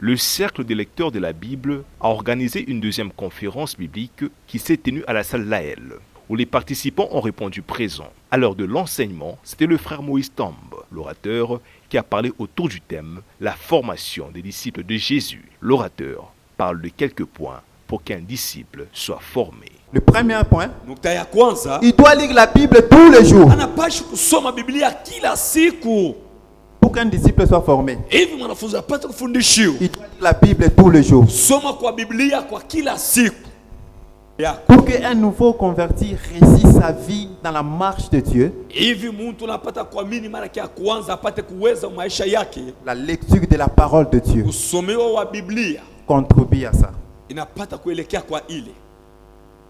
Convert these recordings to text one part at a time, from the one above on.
le Cercle des lecteurs de la Bible a organisé une deuxième conférence biblique qui s'est tenue à la salle Laël, où les participants ont répondu présent. À l'heure de l'enseignement, c'était le frère Moïse Tamb, l'orateur, qui a parlé autour du thème « La formation des disciples de Jésus ». L'orateur parle de quelques points pour qu'un disciple soit formé. Le premier point, nukta ya kwanza, il doit lire la Bible tous les jours anapaswa kusoma Biblia kila siku pour qu'un disciple soit formé. hivi mwanafunzi apate kufundishiwa. Il doit lire la Bible tous les jours Soma kwa Biblia kwa kila siku pour qu'un nouveau converti réussisse sa vie dans la marche de Dieu. hivi mtu anapata kuamini mara ya kwanza apate kuweza maisha yake. La lecture de la parole de Dieu Usomewa wa Biblia contribue à ça. inapata kuelekea kwa ile.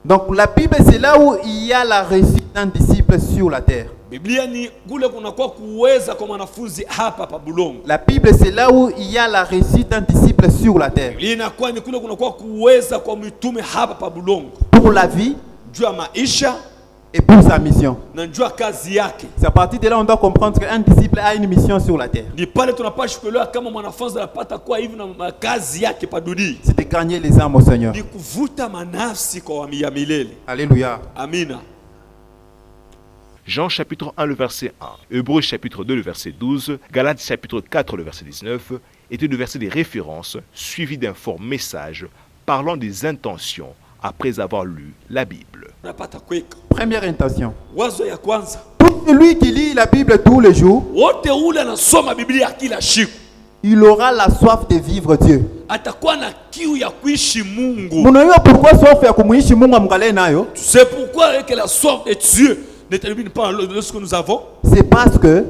Donc la Bible, c'est là où il y a la réussite d'un disciple sur la terre. Biblia ni kule kunakuwa kuweza kwa mwanafunzi hapa pa bulongo. La Bible, c'est là où il y a la réussite d'un disciple sur la terre. Biblia inakuwa ni kule kunakuwa kuweza kwa mitume hapa pa bulongo. Pour la vie Jua maisha et pour sa mission. na jua kazi yake. C'est à partir de là on doit comprendre qu'un disciple a une mission sur la terre. Ni pale tunapaswa kuelewa kama mwanafunzi anapata kuwa hivi na kazi yake pa dunia. C'est de gagner les âmes au Seigneur. Ni kuvuta manafsi kwa wamia milele. Alléluia. Amina. Jean chapitre 1, le verset 1, Hébreux chapitre 2, le verset 12, Galates chapitre 4, le verset 19, étaient des versets de référence suivis d'un fort message parlant des intentions après avoir lu la Bible. Unapata kweka. Première intention. Wazo ya kwanza, Pour celui qui lit la Bible tous les jours, wote ule anasoma Biblia kila siku il aura la soif de vivre Dieu. atakuwa na kiu ya kuishi Mungu. Mnajua pourquoi soif ya kumuishi Mungu amgalie nayo? C'est pourquoi que la soif de Dieu ne termine pas lorsque nous avons. C'est parce que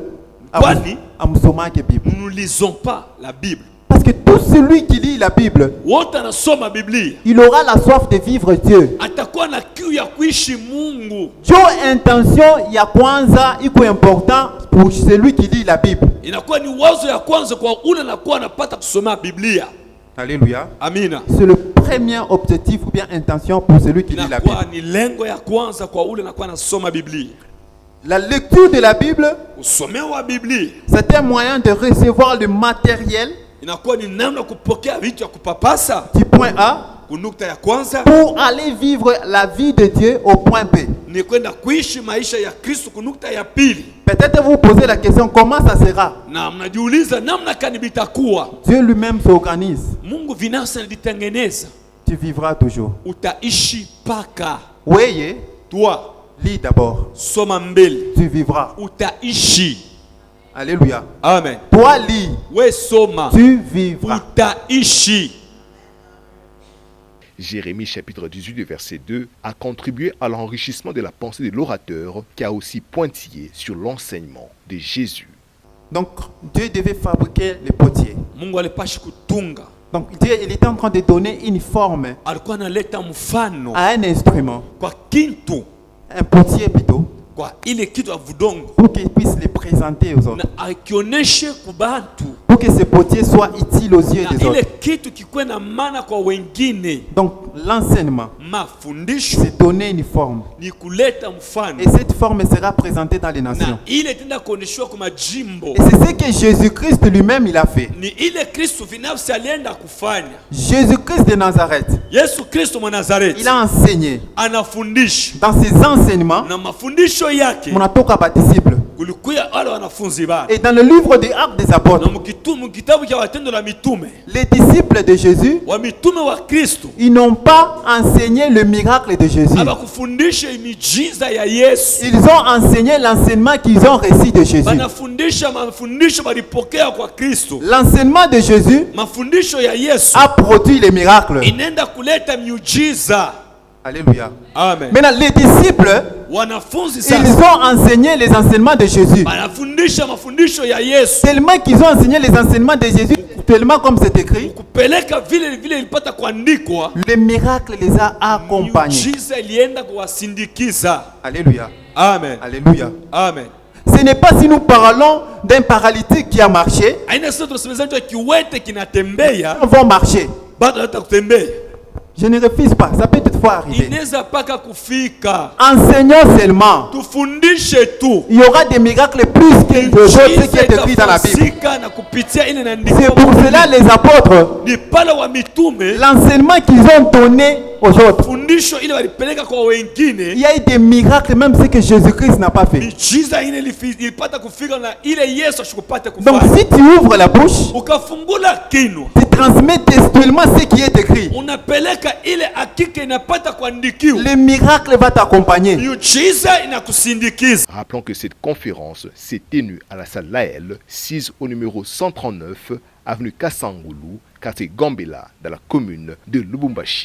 Kwani amsomake Bible. nous ne lisons pas la Bible. Parce que tout celui qui lit la Bible, Wote anasoma Biblia il aura la soif de vivre Dieu. atakuwa na kiu ya kuishi Mungu. Jo intention ya kwanza iko important pour celui qui lit la Bible. Inakuwa ni wazo ya kwanza kwa ule anakuwa anapata kusoma Biblia. Alléluia. Amina. C'est le premier objectif ou bien intention pour celui qui lit la Bible. Inakuwa ni lengo ya kwanza kwa ule anakuwa anasoma Biblia. La lecture de la Bible, Usomewa Biblia c'est un moyen de recevoir le matériel inakuwa ni namna kupokea vitu ya kupapasa du point A kunukta ya kwanza pour aller vivre la vie de Dieu au point B. ni kwenda kuishi maisha ya Kristo kunukta ya pili. Peut-être vous posez la question, comment ça sera? Na mnajiuliza namna kani bitakuwa. Dieu lui-même s'organise. Mungu binafsi anajitengeneza. Tu vivras toujours. Utaishi paka. Oui, Toi lis d'abord. soma mbele. Tu vivras. Utaishi. Alléluia. Amen. Toi lis. We soma. Tu vivras. Utaishi. Jérémie chapitre 18, verset 2, a contribué à l'enrichissement de la pensée de l'orateur qui a aussi pointillé sur l'enseignement de Jésus. Donc Dieu devait fabriquer les potiers. Mungu alipashi kutunga. Donc Dieu il était en train de donner une forme Alikuwa analeta mfano à un instrument, kwa kintu, un potier plutôt, kwa ile kitu ya vudongo pour qu'il puisse les présenter aux autres. na akioneshe kubantu Pour que ce potier soit utile aux yeux na des ile autres. kitu kikuwe na maana kwa wengine. Donc l'enseignement, Mafundisho c'est donner une forme. ni kuleta mfano Et cette forme sera présentée dans les na nations. ile tenda kuoneshwa kwa majimbo. Et c'est ce que Jésus-Christ lui-même il a fait. Ni ile Kristo binafsi alienda kufanya. Jésus-Christ de Nazareth, Yesu Kristo mwa Nazareti il a enseigné. anafundisha Dans ses enseignements, na mafundisho yake munatoka ba disciples. kulikuya wale wanafunzi bake. Et dans le livre des Actes des Na Apôtres, mkitabu cha Matendo la Mitume les disciples de Jésus, wa mitume wa Kristo ils n'ont pas enseigné le miracle de Jésus. abakufundisha imijiza ya Yesu, Ils ont enseigné l'enseignement qu'ils ont reçu de Jésus. banafundisha mafundisho balipokea kwa Kristo. L'enseignement de Jésus Mafundisho ya Yesu a produit les miracles. inaenda kuleta miujiza. Alléluia. Amen. Maintenant, les disciples, Wanafunzi ils sasa ont enseigné les enseignements de Jésus. banafundisha mafundisho ya Yesu Tellement qu'ils ont enseigné les enseignements de Jésus, tellement comme c'est écrit, kupeleka vile vile ilipata kuandikwa, le miracle les a accompagnés. miujiza ilienda kuwasindikiza. Alléluia. Amen. Alléluia. Amen. Ce n'est pas si nous parlons d'un paralytique qui a marché, Aina sasa tunasemeza mtu kiwete kinatembea on va marcher. bado hata kutembea. Je ne refuse pas. Ça peut être toutefois arriver. inaweza paka kufika. Enseignons seulement. Tufundishe tu. Il y aura des miracles plus que les autres, ce qui est écrit dans la Bible. Itafanyika na kupitia ile inaandikwa. C'est pour cela les apôtres, Ni pale wa mitume l'enseignement qu'ils ont donné aux autres, fundisho ile walipeleka kwa il wengine. y a eu des miracles, même ce que Jésus-Christ n'a pas fait. Miujiza ile ilipata kufika na ile Yesu ashikupata Donc kufanya. si tu ouvres la bouche, Ukafungula kinwa, tu transmets textuellement ce qui est écrit. unapeleka ile hakika inapata kuandikiwa. Le miracle va t'accompagner. Miujiza inakusindikiza. Rappelons que cette conférence s'est tenue à la salle Laël, 6 au numéro 139, avenue Kassangoulou, quartier Gambela, dans la commune de Lubumbashi.